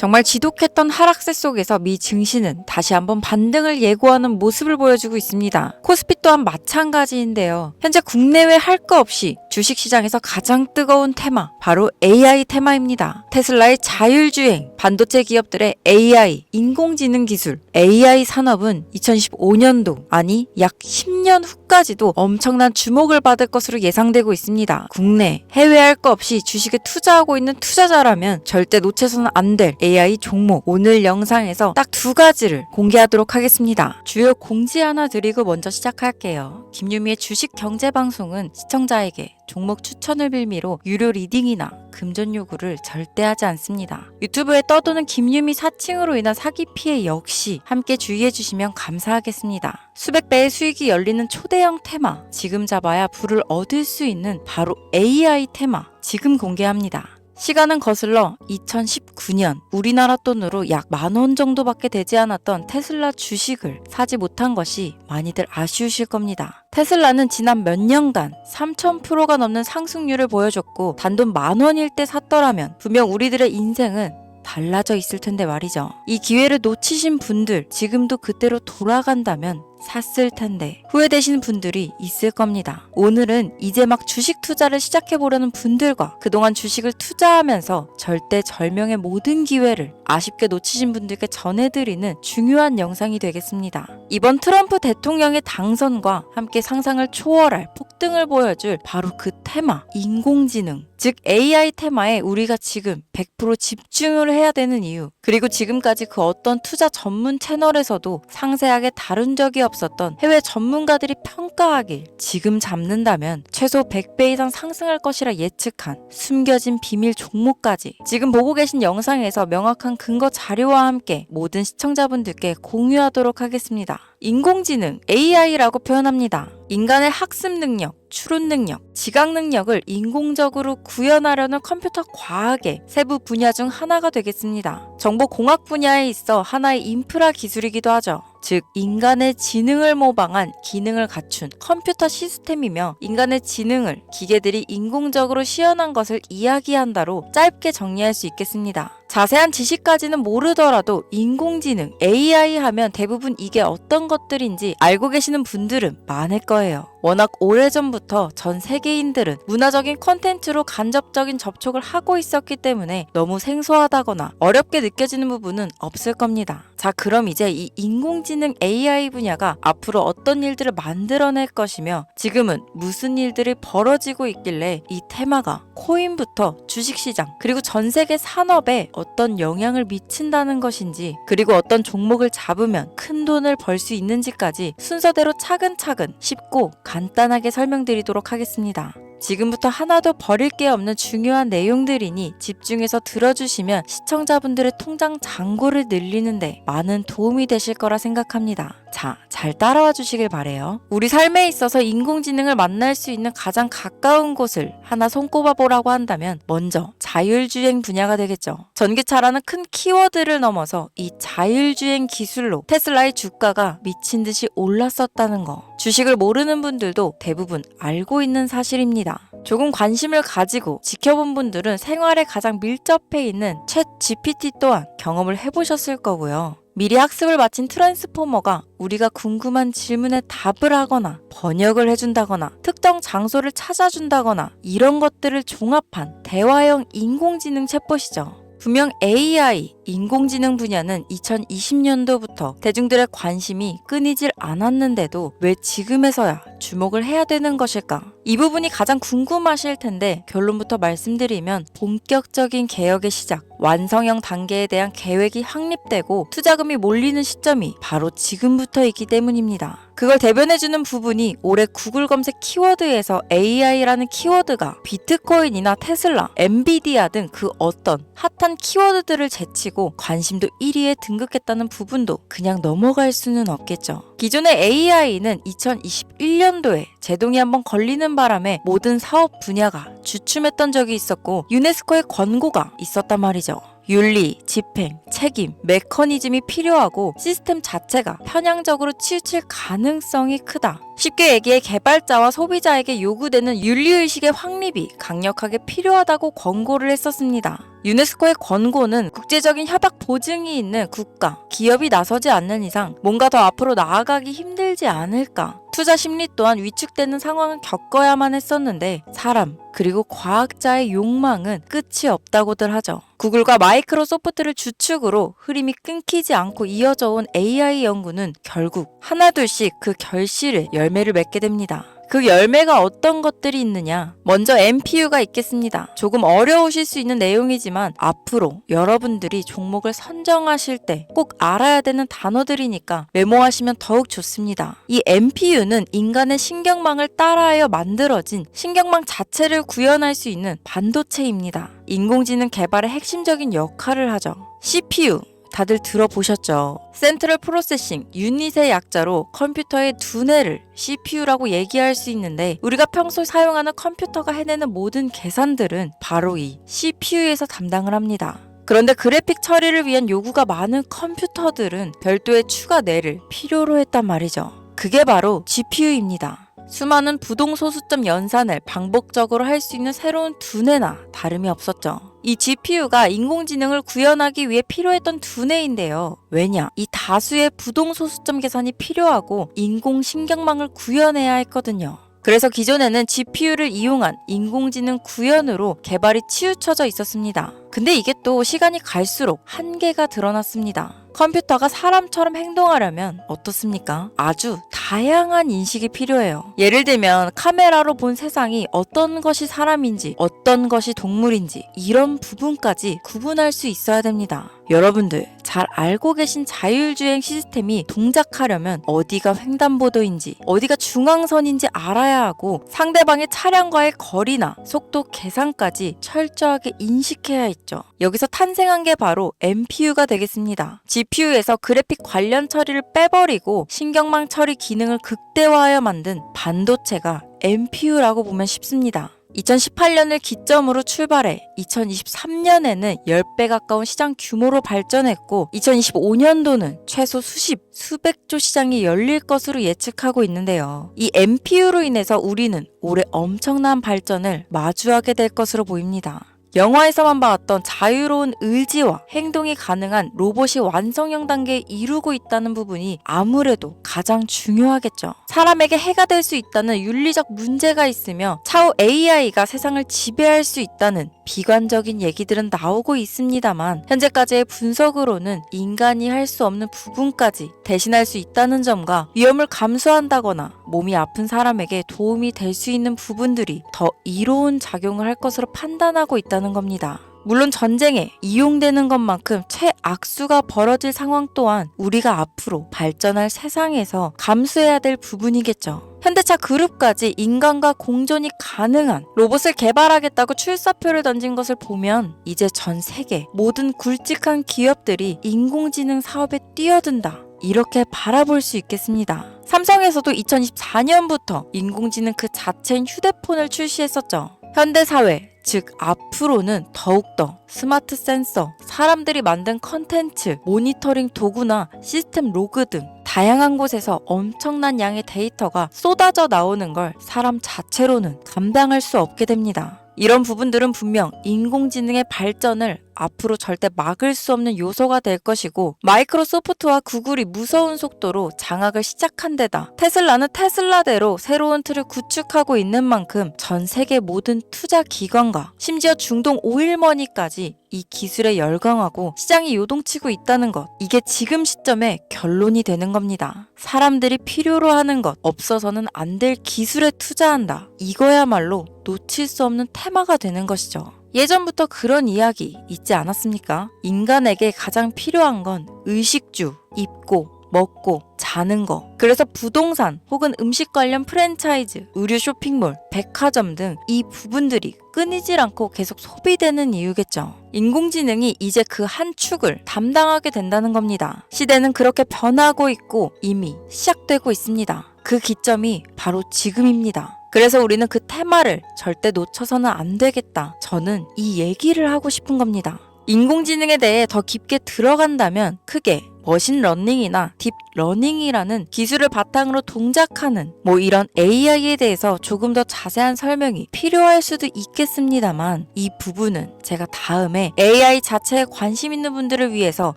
정말 지독했던 하락세 속에서 미 증시는 다시 한번 반등을 예고하는 모습을 보여주고 있습니다. 코스피 또한 마찬가지인데요. 현재 국내외 할 거 없이 주식시장에서 가장 뜨거운 테마, 바로 AI 테마입니다. 테슬라의 자율주행, 반도체 기업들의 AI, 인공지능 기술, AI 산업은 2025년도, 아니 약 10년 후까지도 엄청난 주목을 받을 것으로 예상되고 있습니다. 국내, 해외 할 거 없이 주식에 투자하고 있는 투자자라면 절대 놓쳐서는 안 될 AI 종목, 오늘 영상에서 딱 두 가지를 공개하도록 하겠습니다. 주요 공지 하나 드리고 먼저 시작할게요. 김유미의 주식 경제 방송은 시청자에게 종목 추천을 빌미로 유료 리딩이나 금전 요구를 절대 하지 않습니다. 유튜브에 떠도는 김유미 사칭으로 인한 사기 피해 역시 함께 주의해 주시면 감사하겠습니다. 수백 배의 수익이 열리는 초대형 테마, 지금 잡아야 부를 얻을 수 있는 바로 AI 테마, 지금 공개합니다. 시간은 거슬러 2019년 우리나라 돈으로 약 10,000원 정도밖에 되지 않았던 테슬라 주식을 사지 못한 것이 많이들 아쉬우실 겁니다. 테슬라는 지난 몇 년간 3000%가 넘는 상승률을 보여줬고 단돈 10,000원일 때 샀더라면 분명 우리들의 인생은 달라져 있을 텐데 말이죠. 이 기회를 놓치신 분들, 지금도 그때로 돌아간다면 샀을 텐데 후회되시는 분들이 있을 겁니다. 오늘은 이제 막 주식 투자를 시작해보려는 분들과 그동안 주식을 투자하면서 절대절명의 모든 기회를 아쉽게 놓치신 분들께 전해드리는 중요한 영상이 되겠습니다. 이번 트럼프 대통령의 당선과 함께 상상을 초월할 폭등을 보여줄 바로 그 테마, 인공지능, 즉 AI 테마에 우리가 지금 100% 집중을 해야 되는 이유, 그리고 지금까지 그 어떤 투자 전문 채널에서도 상세하게 다룬 적이 없었던 해외 전문가들이 평가하길 지금 잡는다면 최소 100배 이상 상승할 것이라 예측한 숨겨진 비밀 종목까지 지금 보고 계신 영상에서 명확한 근거 자료와 함께 모든 시청자분들께 공유하도록 하겠습니다. 인공지능, AI라고 표현합니다. 인간의 학습 능력, 추론 능력, 지각 능력을 인공적으로 구현하려는 컴퓨터 과학의 세부 분야 중 하나가 되겠습니다. 정보공학 분야에 있어 하나의 인프라 기술이기도 하죠. 즉 인간의 지능을 모방한 기능을 갖춘 컴퓨터 시스템이며 인간의 지능을 기계들이 인공적으로 시연한 것을 이야기한다로 짧게 정리할 수 있겠습니다. 자세한 지식까지는 모르더라도 인공지능, AI 하면 대부분 이게 어떤 것들인지 알고 계시는 분들은 많을 거예요. 워낙 오래전부터 전 세계인들은 문화적인 콘텐츠로 간접적인 접촉을 하고 있었기 때문에 너무 생소하다거나 어렵게 느껴지는 부분은 없을 겁니다. 자, 그럼 이제 이 인공지능 AI 분야가 앞으로 어떤 일들을 만들어낼 것이며 지금은 무슨 일들이 벌어지고 있길래 이 테마가 코인부터 주식시장 그리고 전 세계 산업에 어떤 영향을 미친다는 것인지, 그리고 어떤 종목을 잡으면 큰 돈을 벌 수 있는지까지 순서대로 차근차근 쉽고 간단하게 설명드리도록 하겠습니다. 지금부터 하나도 버릴 게 없는 중요한 내용들이니 집중해서 들어주시면 시청자분들의 통장 잔고를 늘리는데 많은 도움이 되실 거라 생각합니다. 자, 잘 따라와 주시길 바래요. 우리 삶에 있어서 인공지능을 만날 수 있는 가장 가까운 곳을 하나 손꼽아 보라고 한다면 먼저 자율주행 분야가 되겠죠. 전기차라는 큰 키워드를 넘어서 이 자율주행 기술로 테슬라의 주가가 미친 듯이 올랐었다는 거, 주식을 모르는 분들도 대부분 알고 있는 사실입니다. 조금 관심을 가지고 지켜본 분들은 생활에 가장 밀접해 있는 챗 GPT 또한 경험을 해보셨을 거고요. 미리 학습을 마친 트랜스포머가 우리가 궁금한 질문에 답을 하거나 번역을 해준다거나 특정 장소를 찾아준다거나 이런 것들을 종합한 대화형 인공지능 챗봇이죠. 분명 AI, 인공지능 분야는 2020년도부터 대중들의 관심이 끊이질 않았는데도 왜 지금에서야 주목을 해야 되는 것일까? 이 부분이 가장 궁금하실 텐데 결론부터 말씀드리면 본격적인 개혁의 시작, 완성형 단계에 대한 계획이 확립되고 투자금이 몰리는 시점이 바로 지금부터이기 때문입니다. 그걸 대변해주는 부분이 올해 구글 검색 키워드에서 AI라는 키워드가 비트코인이나 테슬라, 엔비디아 등 그 어떤 핫한 키워드들을 제치고 관심도 1위에 등극했다는 부분도 그냥 넘어갈 수는 없겠죠. 기존의 AI는 2021년도에 제동이 한번 걸리는 바람에 모든 사업 분야가 주춤했던 적이 있었고 유네스코의 권고가 있었단 말이죠. 윤리, 집행, 책임, 메커니즘이 필요하고 시스템 자체가 편향적으로 치우칠 가능성이 크다. 쉽게 얘기해 개발자와 소비자에게 요구되는 윤리의식의 확립이 강력하게 필요하다고 권고를 했었습니다. 유네스코의 권고는 국제적인 협약 보증이 있는 국가, 기업이 나서지 않는 이상 뭔가 더 앞으로 나아가기 힘들지 않을까. 투자 심리 또한 위축되는 상황을 겪어야만 했었는데 사람 그리고 과학자의 욕망은 끝이 없다고들 하죠. 구글과 마이크로소프트를 주축으로 흐름이 끊기지 않고 이어져 온 AI 연구는 결국 하나둘씩 그 결실을 열매를 맺게 됩니다. 그 열매가 어떤 것들이 있느냐? 먼저 NPU가 있겠습니다. 조금 어려우실 수 있는 내용이지만 앞으로 여러분들이 종목을 선정하실 때 꼭 알아야 되는 단어들이니까 메모하시면 더욱 좋습니다. 이 NPU는 인간의 신경망을 따라하여 만들어진 신경망 자체를 구현할 수 있는 반도체입니다. 인공지능 개발의 핵심적인 역할을 하죠. CPU 다들 들어보셨죠? 센트럴 프로세싱 유닛의 약자로 컴퓨터의 두뇌를 CPU라고 얘기할 수 있는데 우리가 평소 사용하는 컴퓨터가 해내는 모든 계산들은 바로 이 CPU에서 담당을 합니다. 그런데 그래픽 처리를 위한 요구가 많은 컴퓨터들은 별도의 추가 뇌를 필요로 했단 말이죠. 그게 바로 GPU입니다. 수많은 부동소수점 연산을 반복적으로 할 수 있는 새로운 두뇌나 다름이 없었죠. 이 GPU가 인공지능을 구현하기 위해 필요했던 두뇌인데요. 왜냐? 이 다수의 부동소수점 계산이 필요하고 인공신경망을 구현해야 했거든요. 그래서 기존에는 GPU를 이용한 인공지능 구현으로 개발이 치우쳐져 있었습니다. 근데 이게 또 시간이 갈수록 한계가 드러났습니다. 컴퓨터가 사람처럼 행동하려면 어떻습니까? 아주 다양한 인식이 필요해요. 예를 들면 카메라로 본 세상이 어떤 것이 사람인지 어떤 것이 동물인지 이런 부분까지 구분할 수 있어야 됩니다. 여러분들 잘 알고 계신 자율주행 시스템이 동작하려면 어디가 횡단보도인지 어디가 중앙선인지 알아야 하고 상대방의 차량과의 거리나 속도 계산까지 철저하게 인식해야 있죠. 여기서 탄생한 게 바로 NPU가 되겠습니다. GPU에서 그래픽 관련 처리를 빼버리고 신경망 처리 기능을 극대화하여 만든 반도체가 NPU라고 보면 쉽습니다. 2018년을 기점으로 출발해 2023년에는 10배 가까운 시장 규모로 발전했고 2025년도는 최소 수백조 시장이 열릴 것으로 예측하고 있는데요. 이 NPU로 인해서 우리는 올해 엄청난 발전을 마주하게 될 것으로 보입니다. 영화에서만 봤던 자유로운 의지와 행동이 가능한 로봇이 완성형 단계에 이루고 있다는 부분이 아무래도 가장 중요하겠죠. 사람에게 해가 될 수 있다는 윤리적 문제가 있으며 차후 AI가 세상을 지배할 수 있다는 비관적인 얘기들은 나오고 있습니다만 현재까지의 분석으로는 인간이 할 수 없는 부분까지 대신할 수 있다는 점과 위험을 감수한다거나 몸이 아픈 사람에게 도움이 될 수 있는 부분들이 더 이로운 작용을 할 것으로 판단하고 있다는 겁니다. 물론 전쟁에 이용되는 것만큼 최악수가 벌어질 상황 또한 우리가 앞으로 발전할 세상에서 감수해야 될 부분이겠죠. 현대차 그룹까지 인간과 공존이 가능한 로봇을 개발하겠다고 출사표를 던진 것을 보면 이제 전 세계 모든 굵직한 기업들이 인공지능 사업에 뛰어든다. 이렇게 바라볼 수 있겠습니다. 삼성에서도 2024년부터 인공지능 그 자체인 휴대폰을 출시했었죠. 현대사회, 즉 앞으로는 더욱더 스마트 센서, 사람들이 만든 컨텐츠, 모니터링 도구나 시스템 로그 등 다양한 곳에서 엄청난 양의 데이터가 쏟아져 나오는 걸 사람 자체로는 감당할 수 없게 됩니다. 이런 부분들은 분명 인공지능의 발전을 앞으로 절대 막을 수 없는 요소가 될 것이고 마이크로소프트와 구글이 무서운 속도로 장악을 시작한 데다 테슬라는 테슬라대로 새로운 틀을 구축하고 있는 만큼 전 세계 모든 투자 기관과 심지어 중동 오일머니까지 이 기술에 열광하고 시장이 요동치고 있다는 것, 이게 지금 시점에 결론이 되는 겁니다. 사람들이 필요로 하는 것, 없어서는 안 될 기술에 투자한다. 이거야말로 놓칠 수 없는 테마가 되는 것이죠. 예전부터 그런 이야기 있지 않았습니까? 인간에게 가장 필요한 건 의식주, 입고, 먹고, 자는 거. 그래서 부동산 혹은 음식 관련 프랜차이즈, 의류 쇼핑몰, 백화점 등 이 부분들이 끊이질 않고 계속 소비되는 이유겠죠. 인공지능이 이제 그 한 축을 담당하게 된다는 겁니다. 시대는 그렇게 변하고 있고 이미 시작되고 있습니다. 그 기점이 바로 지금입니다. 그래서 우리는 그 테마를 절대 놓쳐서는 안 되겠다. 저는 이 얘기를 하고 싶은 겁니다. 인공지능에 대해 더 깊게 들어간다면 크게 머신러닝이나 딥러닝이라는 기술을 바탕으로 동작하는 이런 AI에 대해서 조금 더 자세한 설명이 필요할 수도 있겠습니다만 이 부분은 제가 다음에 AI 자체에 관심 있는 분들을 위해서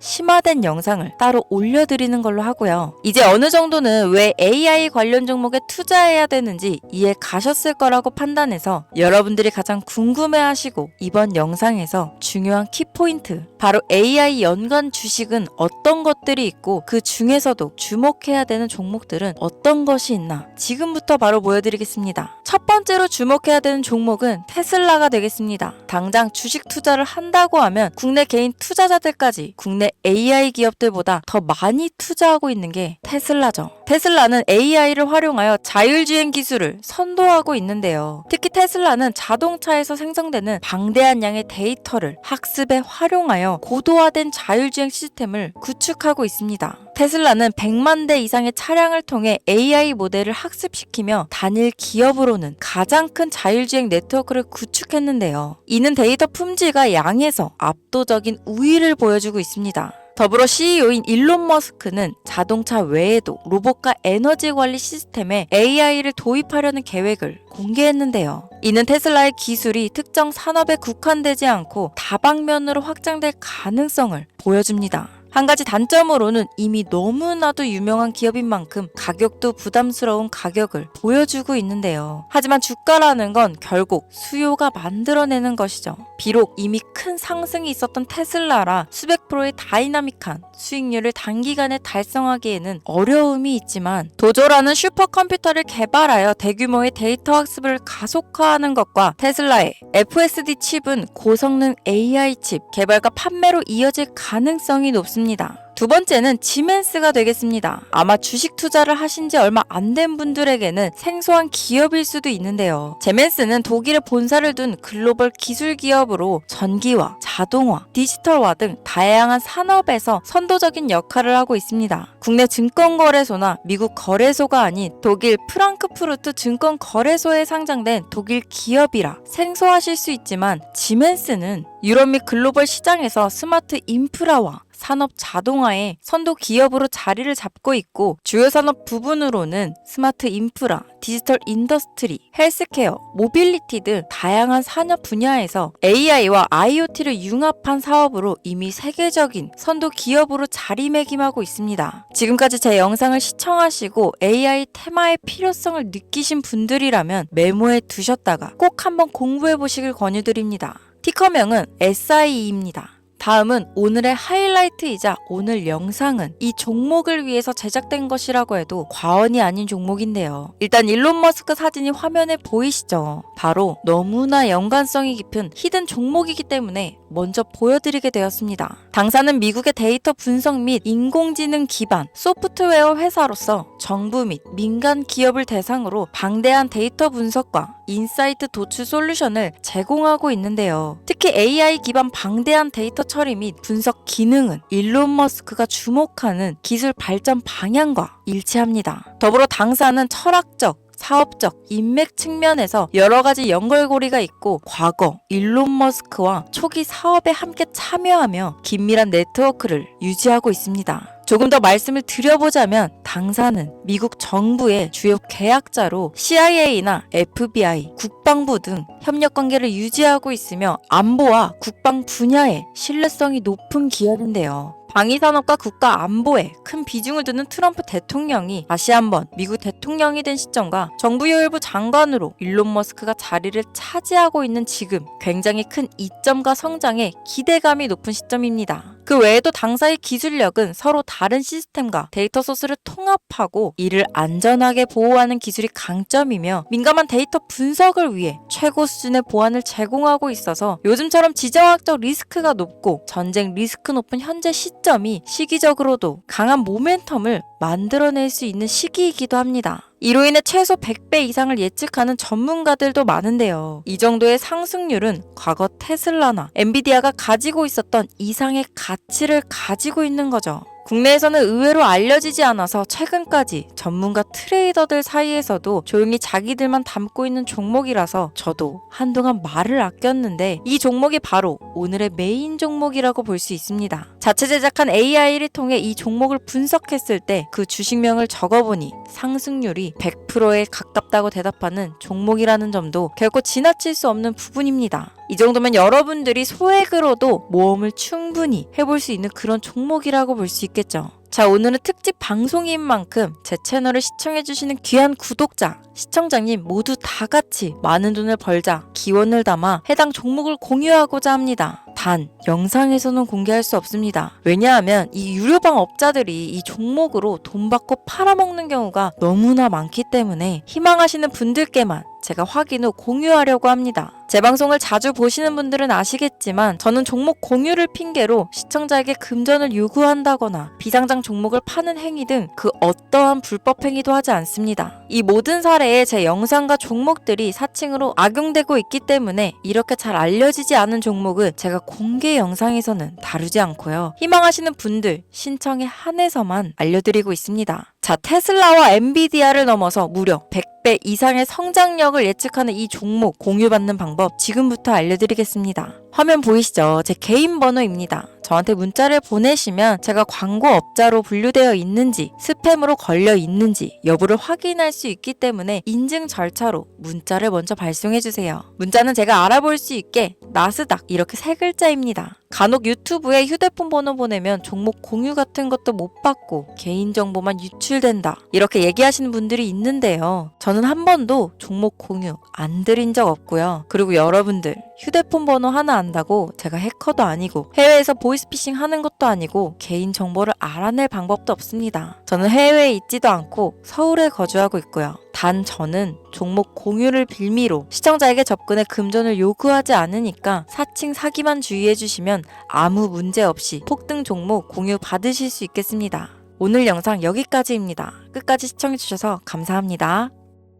심화된 영상을 따로 올려드리는 걸로 하고요. 이제 어느 정도는 왜 AI 관련 종목에 투자해야 되는지 이해 가셨을 거라고 판단해서 여러분들이 가장 궁금해하시고 이번 영상에서 중요한 키포인트 바로 AI 연관 주식은 어떤 것들이 있고 그 중에서도 주목해야 되는 종목들은 어떤 것이 있나 지금부터 바로 보여드리겠습니다. 첫 번째로 주목해야 되는 종목은 테슬라가 되겠습니다. 당장 주식 투자를 한다고 하면 국내 개인 투자자들까지 국내 AI 기업들보다 더 많이 투자하고 있는 게 테슬라죠. 테슬라는 AI를 활용하여 자율주행 기술을 선도하고 있는데요. 특히 테슬라는 자동차에서 생성되는 방대한 양의 데이터를 학습에 활용하여 고도화된 자율주행 시스템을 구축하고 있습니다. 테슬라는 100만 대 이상의 차량을 통해 AI 모델을 학습시키며 단일 기업으로는 가장 큰 자율주행 네트워크를 구축했는데요. 이는 데이터 품질과 양에서 압도적인 우위를 보여주고 있습니다. 더불어 CEO인 일론 머스크는 자동차 외에도 로봇과 에너지 관리 시스템에 AI를 도입하려는 계획을 공개했는데요. 이는 테슬라의 기술이 특정 산업에 국한되지 않고 다방면으로 확장될 가능성을 보여줍니다. 한 가지 단점으로는 이미 너무나도 유명한 기업인 만큼 가격도 부담스러운 가격을 보여주고 있는데요. 하지만 주가라는 건 결국 수요가 만들어내는 것이죠. 비록 이미 큰 상승이 있었던 테슬라라 수백 프로의 다이나믹한 수익률을 단기간에 달성하기에는 어려움이 있지만 도조라는 슈퍼컴퓨터를 개발하여 대규모의 데이터 학습을 가속화하는 것과 테슬라의 FSD 칩은 고성능 AI 칩 개발과 판매로 이어질 가능성이 높습니다. 두 번째는 지멘스가 되겠습니다. 아마 주식 투자를 하신 지 얼마 안 된 분들에게는 생소한 기업일 수도 있는데요. 지멘스는 독일에 본사를 둔 글로벌 기술 기업으로 전기화, 자동화, 디지털화 등 다양한 산업에서 선도적인 역할을 하고 있습니다. 국내 증권거래소나 미국 거래소가 아닌 독일 프랑크푸르트 증권거래소에 상장된 독일 기업이라 생소하실 수 있지만 지멘스는 유럽 및 글로벌 시장에서 스마트 인프라와 산업 자동화의 선도 기업으로 자리를 잡고 있고 주요 산업 부분으로는 스마트 인프라, 디지털 인더스트리, 헬스케어, 모빌리티 등 다양한 산업 분야에서 AI와 IoT를 융합한 사업으로 이미 세계적인 선도 기업으로 자리매김하고 있습니다. 지금까지 제 영상을 시청하시고 AI 테마의 필요성을 느끼신 분들이라면 메모해 두셨다가 꼭 한번 공부해 보시길 권유드립니다. 티커명은 SIE입니다. 다음은 오늘의 하이라이트이자 오늘 영상은 이 종목을 위해서 제작된 것이라고 해도 과언이 아닌 종목인데요. 일단 일론 머스크 사진이 화면에 보이시죠? 바로 너무나 연관성이 깊은 히든 종목이기 때문에 먼저 보여드리게 되었습니다. 당사는 미국의 데이터 분석 및 인공지능 기반 소프트웨어 회사로서 정부 및 민간 기업을 대상으로 방대한 데이터 분석과 인사이트 도출 솔루션을 제공하고 있는데요. 특히 AI 기반 방대한 데이터 처리 및 분석 기능은 일론 머스크가 주목하는 기술 발전 방향과 일치합니다. 더불어 당사는 철학적, 사업적, 인맥 측면에서 여러 가지 연결고리가 있고 과거 일론 머스크와 초기 사업에 함께 참여하며 긴밀한 네트워크를 유지하고 있습니다. 조금 더 말씀을 드려보자면 당사는 미국 정부의 주요 계약자로 CIA나 FBI, 국방부 등 협력 관계를 유지하고 있으며 안보와 국방 분야에 신뢰성이 높은 기업인데요. 방위산업과 국가 안보에 큰 비중을 두는 트럼프 대통령이 다시 한번 미국 대통령이 된 시점과 정부요일부 장관으로 일론 머스크가 자리를 차지하고 있는 지금 굉장히 큰 이점과 성장에 기대감이 높은 시점입니다. 그 외에도 당사의 기술력은 서로 다른 시스템과 데이터 소스를 통합하고 이를 안전하게 보호하는 기술이 강점이며 민감한 데이터 분석을 위해 최고 수준의 보안을 제공하고 있어서 요즘처럼 지정학적 리스크가 높고 전쟁 리스크 높은 현재 시점이 시기적으로도 강한 모멘텀을 만들어낼 수 있는 시기이기도 합니다. 이로 인해 최소 100배 이상을 예측하는 전문가들도 많은데요. 이 정도의 상승률은 과거 테슬라나 엔비디아가 가지고 있었던 이상의 가치를 가지고 있는 거죠. 국내에서는 의외로 알려지지 않아서 최근까지 전문가 트레이더들 사이에서도 조용히 자기들만 담고 있는 종목이라서 저도 한동안 말을 아꼈는데 이 종목이 바로 오늘의 메인 종목이라고 볼 수 있습니다. 자체 제작한 AI를 통해 이 종목을 분석했을 때 그 주식명을 적어보니 상승률이 100%에 가깝다고 대답하는 종목이라는 점도 결코 지나칠 수 없는 부분입니다. 이 정도면 여러분들이 소액으로도 모험을 충분히 해볼 수 있는 그런 종목이라고 볼 수 있겠죠. 자, 오늘은 특집 방송인 만큼 제 채널을 시청해주시는 귀한 구독자, 시청자님 모두 다 같이 많은 돈을 벌자 기원을 담아 해당 종목을 공유하고자 합니다. 단, 영상에서는 공개할 수 없습니다. 왜냐하면 이 유료방 업자들이 이 종목으로 돈 받고 팔아먹는 경우가 너무나 많기 때문에 희망하시는 분들께만 제가 확인 후 공유하려고 합니다. 제 방송을 자주 보시는 분들은 아시겠지만 저는 종목 공유를 핑계로 시청자에게 금전을 요구한다거나 비상장 종목을 파는 행위 등 그 어떠한 불법 행위도 하지 않습니다. 이 모든 사례에 제 영상과 종목들이 사칭으로 악용되고 있기 때문에 이렇게 잘 알려지지 않은 종목은 제가 공개 영상에서는 다루지 않고요. 희망하시는 분들 신청에 한해서만 알려드리고 있습니다. 자, 테슬라와 엔비디아를 넘어서 무려 100배 이상의 성장력을 예측하는 이 종목 공유받는 방법 지금부터 알려드리겠습니다. 화면 보이시죠? 제 개인 번호입니다. 저한테 문자를 보내시면 제가 광고업자로 분류되어 있는지 스팸으로 걸려 있는지 여부를 확인할 수 있기 때문에 인증 절차로 문자를 먼저 발송해주세요. 문자는 제가 알아볼 수 있게 나스닥 이렇게 3글자입니다. 간혹 유튜브에 휴대폰 번호 보내면 종목 공유 같은 것도 못 받고 개인정보만 유출된다 이렇게 얘기하시는 분들이 있는데요. 저는 한 번도 종목 공유 안 드린 적 없고요. 그리고 여러분들 휴대폰 번호 하나 안다고 제가 해커도 아니고 해외에서 보이스피싱 하는 것도 아니고 개인정보를 알아낼 방법도 없습니다. 저는 해외에 있지도 않고 서울에 거주하고 있고요. 단 저는 종목 공유를 빌미로 시청자에게 접근해 금전을 요구하지 않으니까 사칭 사기만 주의해 주시면 아무 문제 없이 폭등 종목 공유 받으실 수 있겠습니다. 오늘 영상 여기까지입니다. 끝까지 시청해 주셔서 감사합니다.